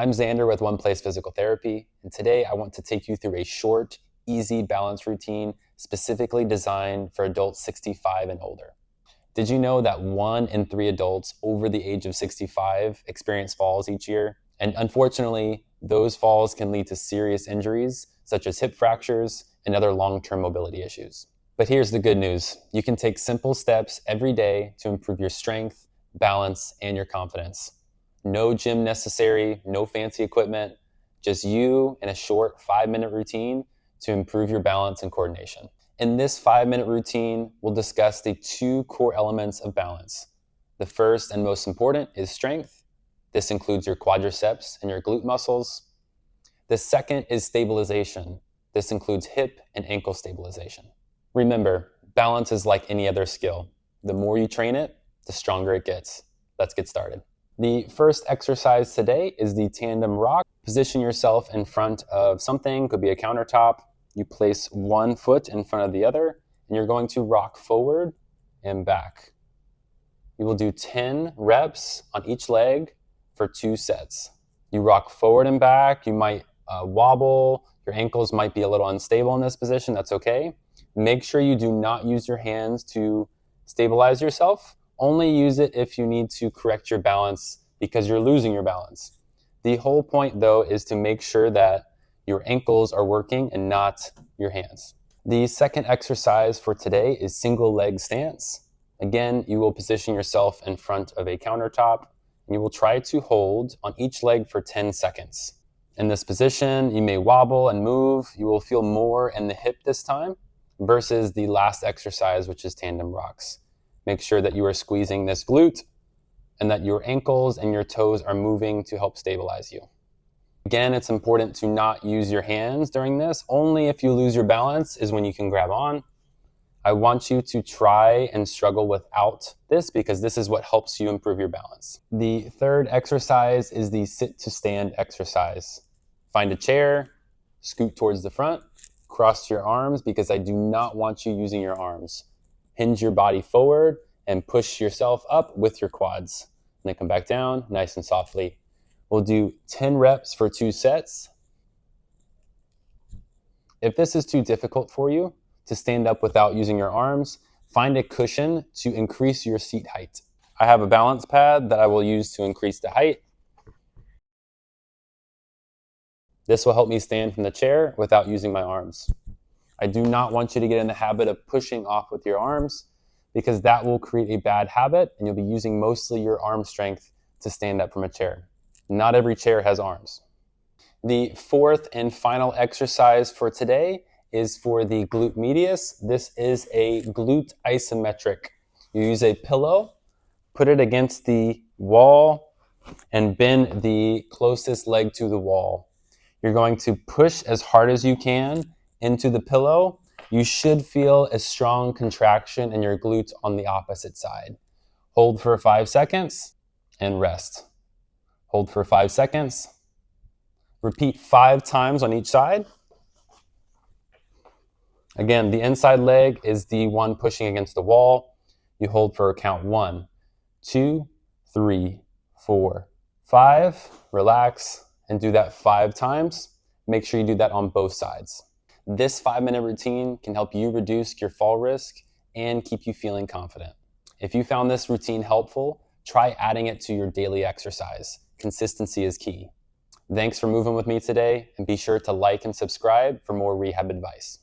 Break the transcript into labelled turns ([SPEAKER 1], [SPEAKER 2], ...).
[SPEAKER 1] I'm Xander with One Place Physical Therapy, and today I want to take you through a short, easy balance routine specifically designed for adults 65 and older. Did you know that 1 in 3 adults over the age of 65 experience falls each year? And unfortunately, those falls can lead to serious injuries such as hip fractures and other long-term mobility issues. But here's the good news. You can take simple steps every day to improve your strength, balance, and your confidence. No gym necessary, no fancy equipment, just you and a short 5-minute routine to improve your balance and coordination. In this 5-minute routine, we'll discuss the 2 core elements of balance. The first and most important is strength. This includes your quadriceps and your glute muscles. The second is stabilization. This includes hip and ankle stabilization. Remember, balance is like any other skill. The more you train it, the stronger it gets. Let's get started. The first exercise today is the Tandem Rock. Position yourself in front of something, could be a countertop. You place one foot in front of the other, and you're going to rock forward and back. You will do 10 reps on each leg for 2 sets. You rock forward and back. You might wobble. Your ankles might be a little unstable in this position. That's okay. Make sure you do not use your hands to stabilize yourself. Only use it if you need to correct your balance because you're losing your balance. The whole point, though, is to make sure that your ankles are working and not your hands. The second exercise for today is single leg stance. Again, you will position yourself in front of a countertop and you will try to hold on each leg for 10 seconds. In this position, you may wobble and move. You will feel more in the hip this time versus the last exercise, which is tandem rocks. Make sure that you are squeezing this glute and that your ankles and your toes are moving to help stabilize you. Again, it's important to not use your hands during this. Only if you lose your balance is when you can grab on. I want you to try and struggle without this because this is what helps you improve your balance. The third exercise is the sit to stand exercise. Find a chair, scoot towards the front, cross your arms because I do not want you using your arms. Hinge your body forward and push yourself up with your quads. And then come back down nice and softly. We'll do 10 reps for 2 sets. If this is too difficult for you to stand up without using your arms, find a cushion to increase your seat height. I have a balance pad that I will use to increase the height. This will help me stand from the chair without using my arms. I do not want you to get in the habit of pushing off with your arms because that will create a bad habit and you'll be using mostly your arm strength to stand up from a chair. Not every chair has arms. The fourth and final exercise for today is for the glute medius. This is a glute isometric. You use a pillow, put it against the wall, and bend the closest leg to the wall. You're going to push as hard as you can into the pillow. You should feel a strong contraction in your glutes on the opposite side. Hold for 5 seconds and rest. Hold for 5 seconds. Repeat 5 times on each side. Again, the inside leg is the one pushing against the wall. You hold for a count 1, 2, 3, 4, 5. Relax and do that 5 times. Make sure you do that on both sides. This 5-minute routine can help you reduce your fall risk and keep you feeling confident. If you found this routine helpful, try adding it to your daily exercise. Consistency is key. Thanks for moving with me today, and be sure to like and subscribe for more rehab advice.